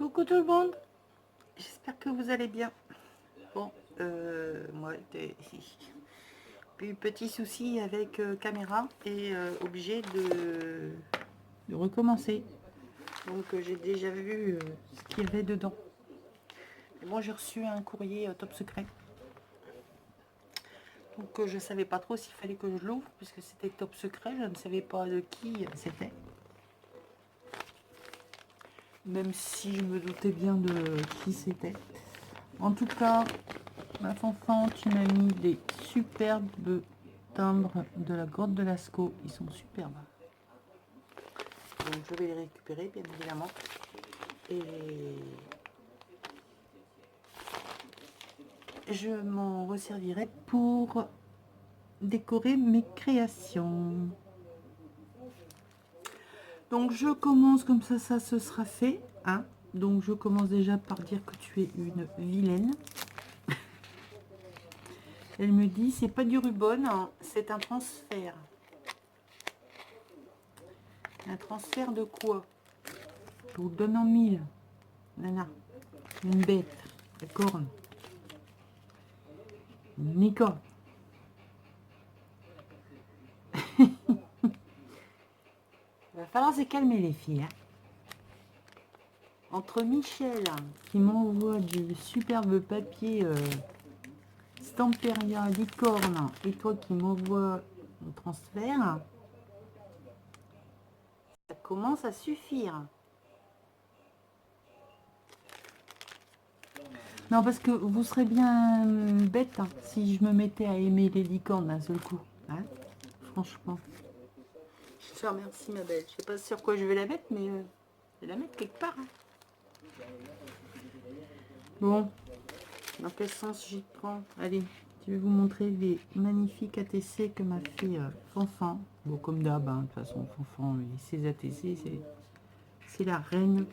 Coucou tout le monde, j'espère que vous allez bien. Bon, moi, eu petit souci avec caméra et obligé de recommencer. Donc j'ai déjà vu ce qu'il y avait dedans. Et bon, j'ai reçu un courrier top secret. Donc je savais pas trop s'il fallait que je l'ouvre puisque c'était top secret. Je ne savais pas de qui c'était. Même si je me doutais bien de qui c'était. En tout cas, ma fanfan, tu m'as mis des superbes timbres de la grotte de Lascaux. Ils sont superbes. Donc je vais les récupérer, bien évidemment. Et je m'en resservirai pour décorer mes créations. Donc je commence comme ça ce sera fait. Hein. Donc je commence déjà par dire que tu es une vilaine. Elle me dit, c'est pas du Rubon, hein, c'est un transfert. Un transfert de quoi? Je vous donne en mille. Nana, une bête, la corne. Nico. Il va falloir se calmer les filles. Hein. Entre Michel, qui m'envoie du superbe papier Stamperia licorne, et toi qui m'envoie un transfert, ça commence à suffire. Non, parce que vous serez bien bête hein, si je me mettais à aimer les licornes d'un seul coup. Hein, franchement. Je te remercie, ma belle. Je sais pas sur quoi je vais la mettre, mais je vais la mettre quelque part. Hein. Bon, dans quel sens j'y prends? Allez, je vais vous montrer les magnifiques ATC que m'a fait Fanfan. Bon, comme d'hab, hein, de toute façon, Fanfan et ses ATC, c'est la reine.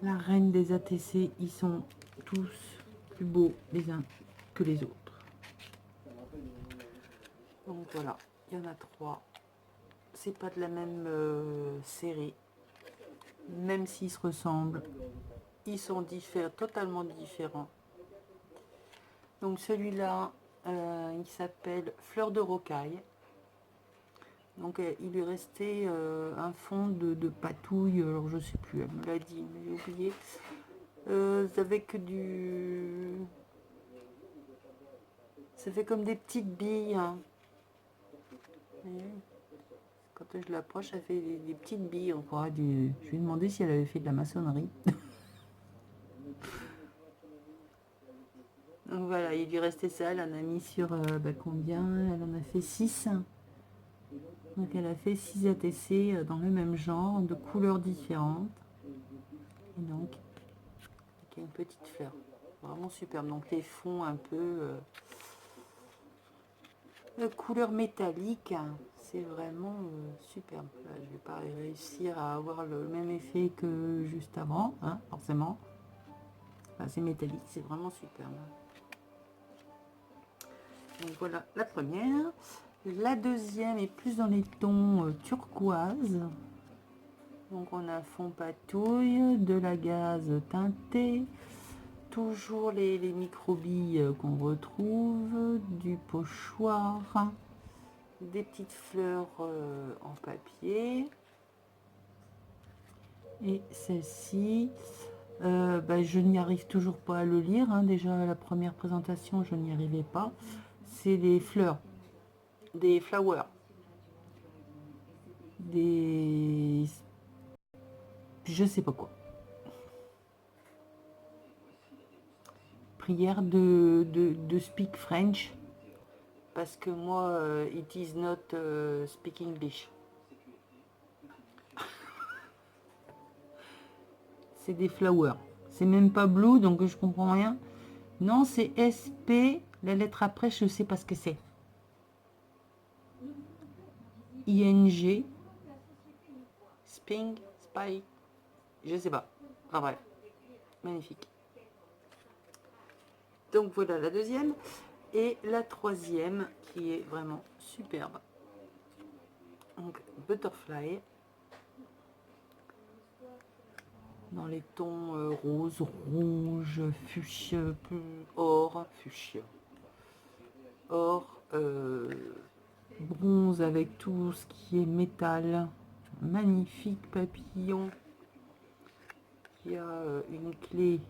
La reine des ATC, ils sont tous plus beaux les uns que les autres. Donc voilà, il y en a 3. C'est pas de la même série. Même s'ils se ressemblent, ils sont totalement différents. Donc celui-là, il s'appelle Fleur de rocaille. Donc il lui restait un fond de patouille, alors je sais plus, elle me l'a dit, mais j'ai oublié. Avec du... Ça fait comme des petites billes. Hein. Quand je l'approche, ça fait des petites billes. On croirait je lui ai demandé si elle avait fait de la maçonnerie. Donc voilà, il lui restait ça. Elle en a mis sur combien? Elle en a fait 6. Donc elle a fait 6 ATC dans le même genre, de couleurs différentes. Et donc, il y a une petite fleur. Vraiment superbe. Donc les fonds un peu de couleur métallique. C'est vraiment superbe. Là, je ne vais pas réussir à avoir le même effet que juste avant, hein, forcément. Enfin, c'est métallique, c'est vraiment superbe. Donc voilà la première. La deuxième est plus dans les tons turquoise. Donc on a fond patouille, de la gaze teintée, toujours les microbilles qu'on retrouve, du pochoir, des petites fleurs en papier. Et celle-ci, je n'y arrive toujours pas à le lire. Hein. Déjà la première présentation, je n'y arrivais pas. C'est des fleurs, des flowers, des... je sais pas quoi. Prière de speak French. Parce que moi, it is not speak English. C'est des flowers. C'est même pas blue, donc je comprends rien. Non, c'est SP. La lettre après, je sais pas ce que c'est. ING. Sping, Spy. Je sais pas. Enfin bref. Magnifique. Donc voilà la deuxième. Et la troisième, qui est vraiment superbe. Donc, Butterfly. dans les tons rose, rouge, fuchsia, or, fuchsia, or, bronze avec tout ce qui est métal. Magnifique papillon qui a une clé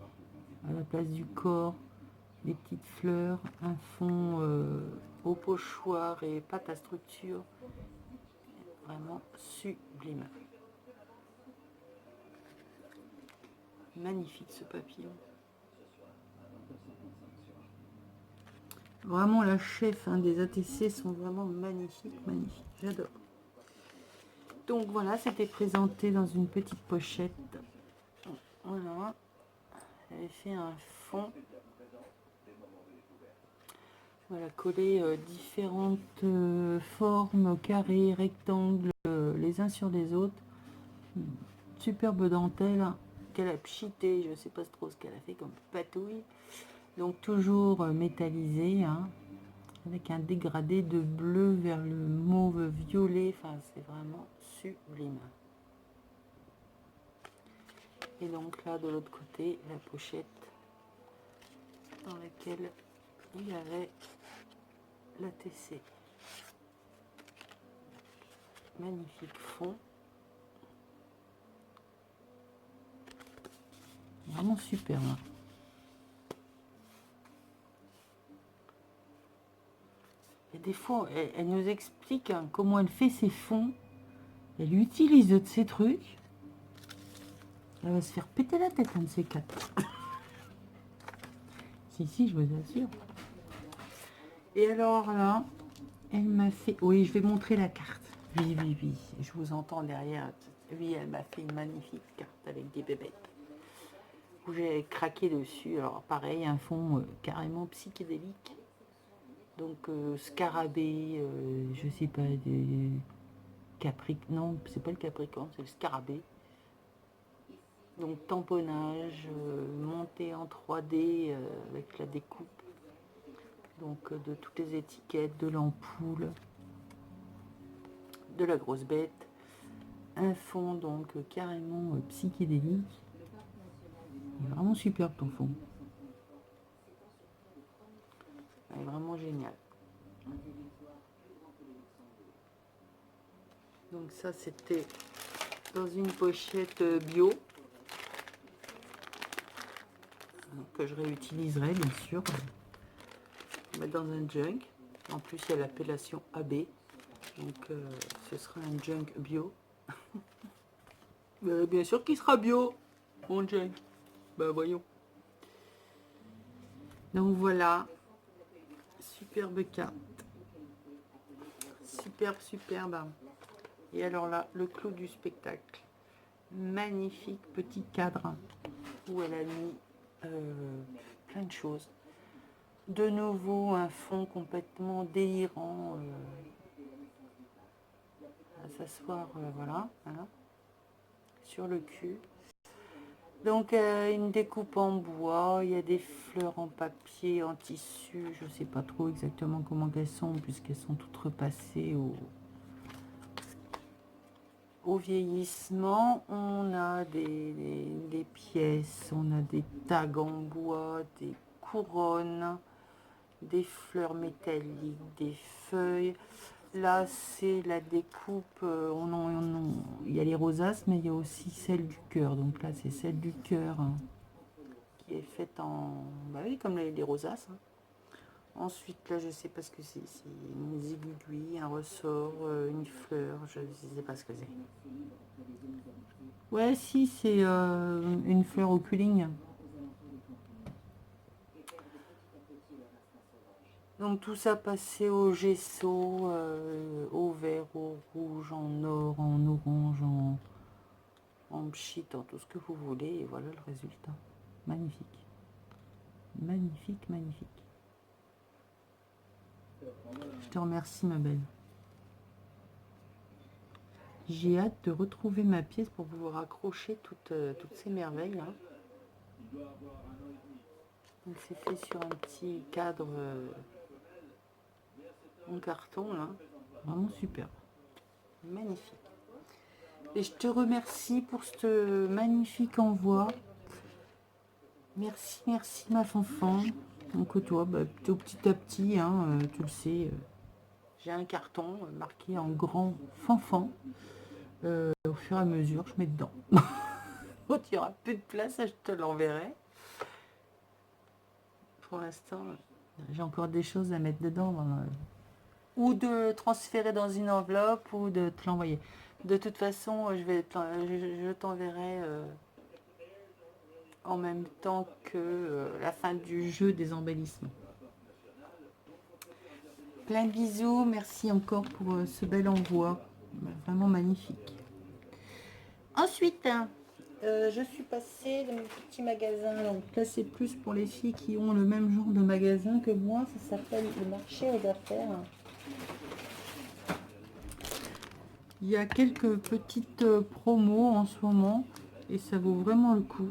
à la place du corps, des petites fleurs, un fond au pochoir et pâte à structure. Vraiment sublime. Magnifique ce papillon. Vraiment la chef des ATC sont vraiment magnifiques, magnifiques. J'adore. Donc voilà, c'était présenté dans une petite pochette. Voilà. J'avais fait un fond. Voilà, coller différentes formes, carrés, rectangles, les uns sur les autres. Superbe dentelle qu'elle a pchité, je ne sais pas trop ce qu'elle a fait comme patouille. Donc toujours métallisé, hein, avec un dégradé de bleu vers le mauve violet. Enfin, c'est vraiment sublime. Et donc là, de l'autre côté, la pochette dans laquelle il y avait la TC. Magnifique fond. Vraiment super. Hein. Et des fois, elle nous explique comment elle fait ses fonds. Elle utilise de ces trucs. Elle va se faire péter la tête, un de ces quatre. si, je vous assure. Et alors là, elle m'a fait... Oui, je vais montrer la carte. Oui. Je vous entends derrière. Oui, elle m'a fait une magnifique carte avec des bébêtes. Où j'ai craqué dessus. Alors pareil, un fond carrément psychédélique. Donc scarabée, je sais pas, des non, c'est pas le capricorne, c'est le scarabée. Donc tamponnage, monté en 3D avec la découpe. Donc de toutes les étiquettes, de l'ampoule, de la grosse bête. Un fond donc carrément psychédélique. Il est vraiment superbe ton fond. Il est vraiment génial. Donc ça c'était dans une pochette bio que je réutiliserai bien sûr, mais dans un junk. En plus il y a l'appellation AB, donc ce sera un junk bio. Bien sûr qu'il sera bio, mon junk. Bah voyons. Donc voilà, superbe carte, superbe. Et alors là, le clou du spectacle, magnifique petit cadre où elle a mis plein de choses. De nouveau un fond complètement délirant à s'asseoir, voilà, sur le cul. Donc une découpe en bois, il y a des fleurs en papier, en tissu, je ne sais pas trop exactement comment elles sont puisqu'elles sont toutes repassées au vieillissement. On a des pièces, on a des tags en bois, des couronnes, des fleurs métalliques, des feuilles. Là, c'est la découpe. Il y a les rosaces, mais il y a aussi celle du cœur. Donc là, c'est celle du cœur qui est faite en... Bah oui, comme les rosaces. Ensuite, là, je sais pas ce que c'est. C'est une aiguille, un ressort, une fleur. Je ne sais pas ce que c'est. Ouais, si, c'est une fleur au culling. Donc tout ça passé au gesso, au vert, au rouge, en or, en orange, en pchit, en tout ce que vous voulez. Et voilà le résultat. Magnifique. Magnifique. Je te remercie ma belle. J'ai hâte de retrouver ma pièce pour vous raccrocher toutes ces merveilles. Hein. Donc c'est fait sur un petit cadre en carton là. Vraiment super. Magnifique. Et je te remercie pour ce magnifique envoi. Merci, merci ma fanfan. Donc toi, bah, plutôt petit à petit, hein, tu le sais, j'ai un carton marqué en grand fanfan. Au fur et à mesure, je mets dedans. Quand il n'y aura plus de place, je te l'enverrai. Pour l'instant, j'ai encore des choses à mettre dedans. Ou de transférer dans une enveloppe ou de te l'envoyer. De toute façon, je t'enverrai en même temps que la fin du jeu des embellissements. Plein de bisous, merci encore pour ce bel envoi, vraiment magnifique. Ensuite, je suis passée dans mon petit magasin, donc là c'est plus pour les filles qui ont le même genre de magasin que moi, ça s'appelle le marché aux affaires. Il y a quelques petites promos en ce moment et ça vaut vraiment le coup.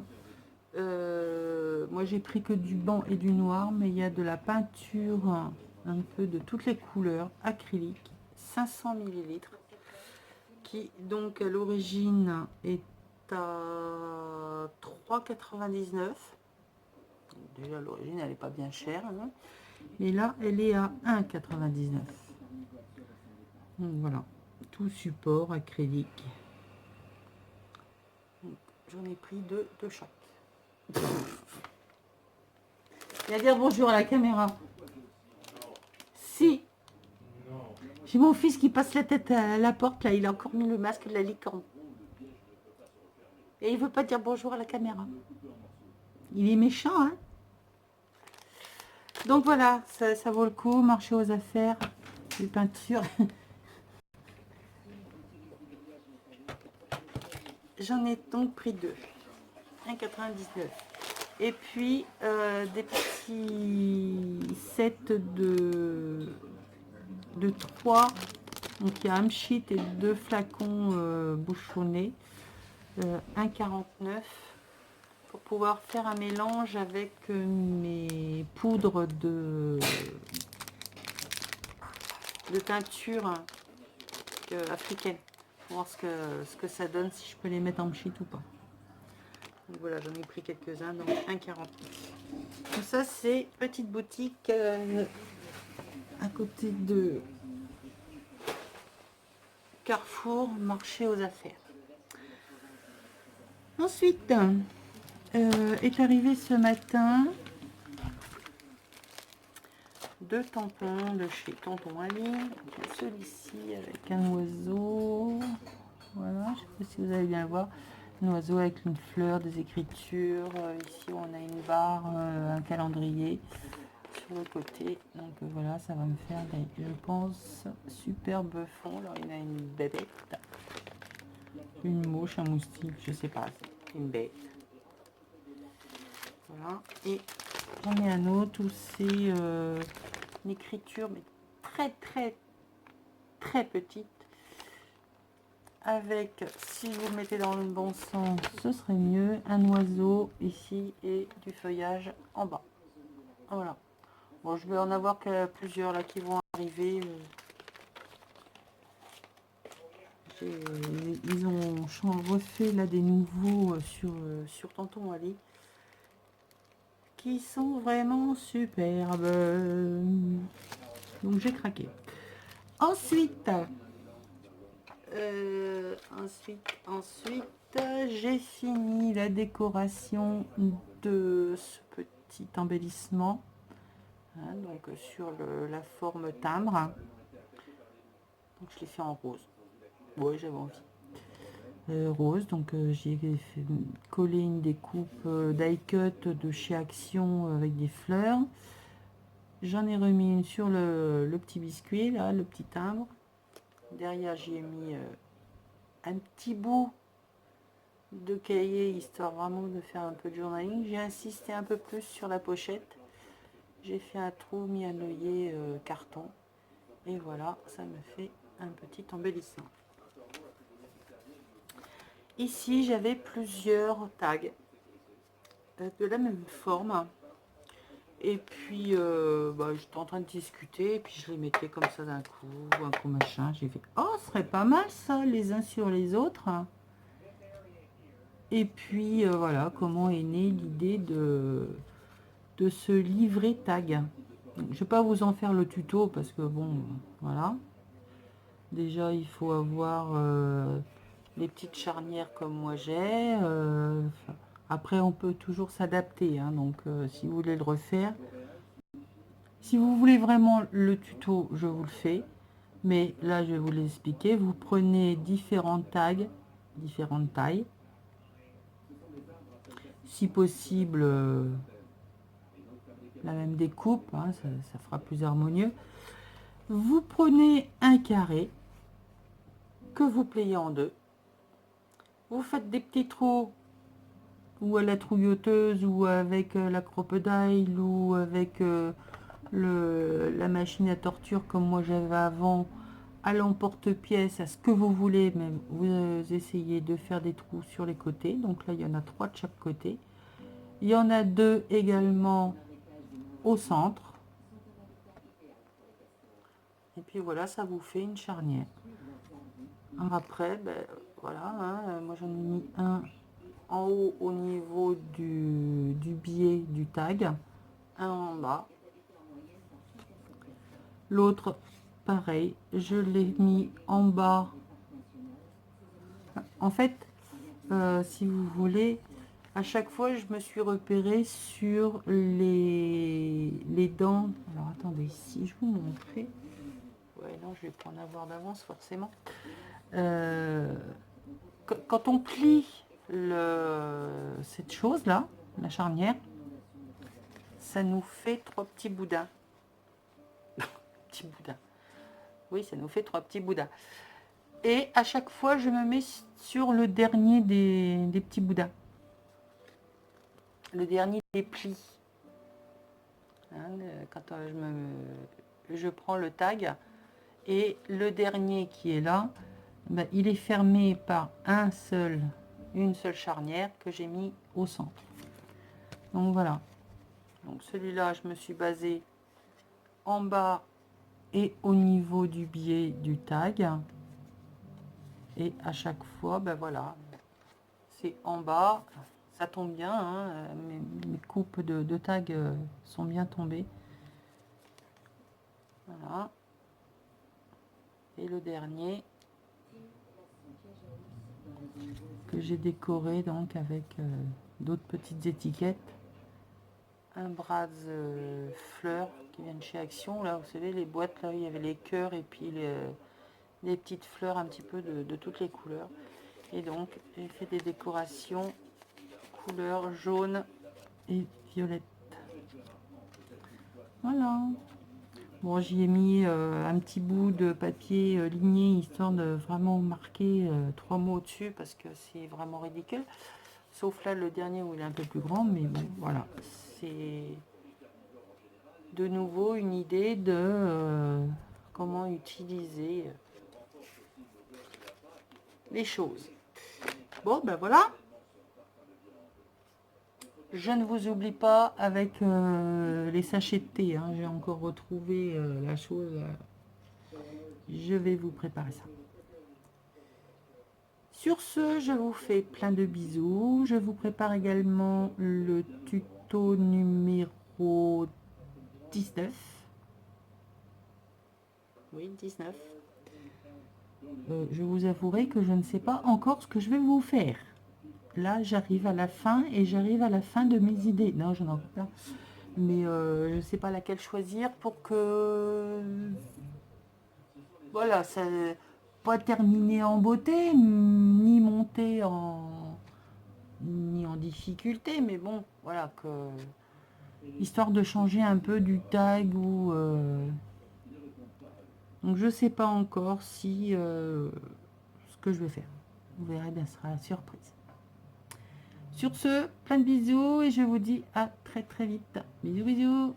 Moi j'ai pris que du blanc et du noir, mais il y a de la peinture un peu de toutes les couleurs acrylique, 500 millilitres, qui donc à l'origine est à 3,99. Déjà l'origine elle n'est pas bien chère, hein, mais là elle est à 1,99. Donc voilà, tout support acrylique. J'en ai pris deux de chaque. Viens dire bonjour à la caméra. Si. J'ai mon fils qui passe la tête à la porte, là, il a encore mis le masque de la licorne. Et il veut pas dire bonjour à la caméra. Il est méchant, hein. Donc voilà, ça vaut le coup, marché aux affaires, les peintures. J'en ai donc pris deux. 1,99. Et puis des petits sets de 3. Donc il y a un sheet et 2 flacons bouchonnés. 1,49 pour pouvoir faire un mélange avec mes poudres de teinture africaine. Pour voir ce que ça donne, si je peux les mettre en sheet ou pas. Donc voilà, j'en ai pris quelques-uns, donc 1,49. Tout ça, c'est petite boutique à côté de Carrefour, marché aux affaires. Ensuite, est arrivé ce matin 2 tampons de chez Tonton Ali. Celui-ci avec un oiseau. Voilà, je ne sais pas si vous allez bien le voir. Un oiseau avec une fleur, des écritures. Ici, on a une barre, un calendrier sur le côté. Donc voilà, ça va me faire des, je pense, superbes fonds. Alors, il y en a une bébête, une mouche, un moustique, je sais pas, une bête. Voilà, et j'en ai un autre où c'est une écriture, mais très petite. Avec, si vous le mettez dans le bon sens, ce serait mieux, un oiseau ici et du feuillage en bas. Voilà. Bon, je vais en avoir que plusieurs là qui vont arriver. Ils ont refait là des nouveaux sur Tonton Ali qui sont vraiment superbes. Donc j'ai craqué. Ensuite, j'ai fini la décoration de ce petit embellissement, hein, donc sur la forme timbre. Donc je l'ai fait en rose. Ouais, j'avais envie. Rose, donc j'ai collé une découpe die cut de chez Action avec des fleurs. J'en ai remis une sur le petit biscuit, là, le petit timbre. Derrière, j'y ai mis un petit bout de cahier, histoire vraiment de faire un peu de journaling. J'ai insisté un peu plus sur la pochette. J'ai fait un trou, mis un œillet carton. Et voilà, ça me fait un petit embellissement. Ici, j'avais plusieurs tags de la même forme. Et puis, j'étais en train de discuter, et puis je les mettais comme ça d'un coup, un coup machin. J'ai fait, oh, ce serait pas mal ça, les uns sur les autres. Et puis, voilà, comment est née l'idée de ce livret tag. Donc, je vais pas vous en faire le tuto, parce que bon, voilà. Déjà, il faut avoir les petites charnières comme moi j'ai. Après, on peut toujours s'adapter, hein, donc si vous voulez le refaire. Si vous voulez vraiment le tuto, je vous le fais. Mais là, je vais vous l'expliquer. Vous prenez différents tags, différentes tailles. Si possible, la même découpe, hein, ça fera plus harmonieux. Vous prenez un carré que vous pliez en deux. Vous faites des petits trous ou à la trouilloteuse ou avec la crocodile ou avec la machine à torture comme moi j'avais avant, à l'emporte-pièce, à ce que vous voulez, même vous essayez de faire des trous sur les côtés. Donc là, il y en a 3 de chaque côté. Il y en a 2 également au centre. Et puis voilà, ça vous fait une charnière. Alors après, voilà, hein, moi j'en ai mis un en haut au niveau du biais du tag, un en bas. L'autre, pareil, je l'ai mis en bas. En fait, si vous voulez, à chaque fois, je me suis repérée sur les dents. Alors, attendez, si je vous montrais. Ouais, non, je vais pas en avoir d'avance, forcément. Quand on plie cette chose-là, la charnière, ça nous fait 3 petits boudins. Petits boudins. Oui, ça nous fait 3 petits boudins. Et à chaque fois, je me mets sur le dernier des petits boudins. Le dernier des plis. Hein, quand je prends le tag et le dernier qui est là, il est fermé par une seule charnière que j'ai mis au centre. Donc voilà. Donc celui-là, je me suis basée en bas et au niveau du biais du tag. Et à chaque fois, voilà, c'est en bas. Ça tombe bien, hein, mes coupes de tag sont bien tombées. Voilà. Et le dernier que j'ai décoré donc avec d'autres petites étiquettes. Un bras de fleurs qui viennent chez Action. Là, vous savez, les boîtes, là, il y avait les cœurs et puis les petites fleurs un petit peu de toutes les couleurs. Et donc, j'ai fait des décorations couleur jaune et violette. Voilà. Bon, j'y ai mis un petit bout de papier ligné, histoire de vraiment marquer 3 mots dessus, parce que c'est vraiment ridicule. Sauf là, le dernier où il est un peu plus grand, mais bon, voilà. C'est de nouveau une idée de comment utiliser les choses. Bon, voilà. Je ne vous oublie pas avec les sachets de thé. Hein. J'ai encore retrouvé la chose. Je vais vous préparer ça. Sur ce, je vous fais plein de bisous. Je vous prépare également le tuto numéro 19. Oui, 19. Je vous avouerai que je ne sais pas encore ce que je vais vous faire. Là, j'arrive à la fin et j'arrive à la fin de mes idées. Non, j'en ai encore plein. Mais je ne sais pas laquelle choisir pour que... Voilà, ça pas terminer en beauté, ni monter ni en difficulté, mais bon, voilà, que histoire de changer un peu du tag ou... Donc je sais pas encore si ce que je vais faire. Vous verrez bien, ce sera la surprise. Sur ce, plein de bisous et je vous dis à très très vite. Bisous bisous.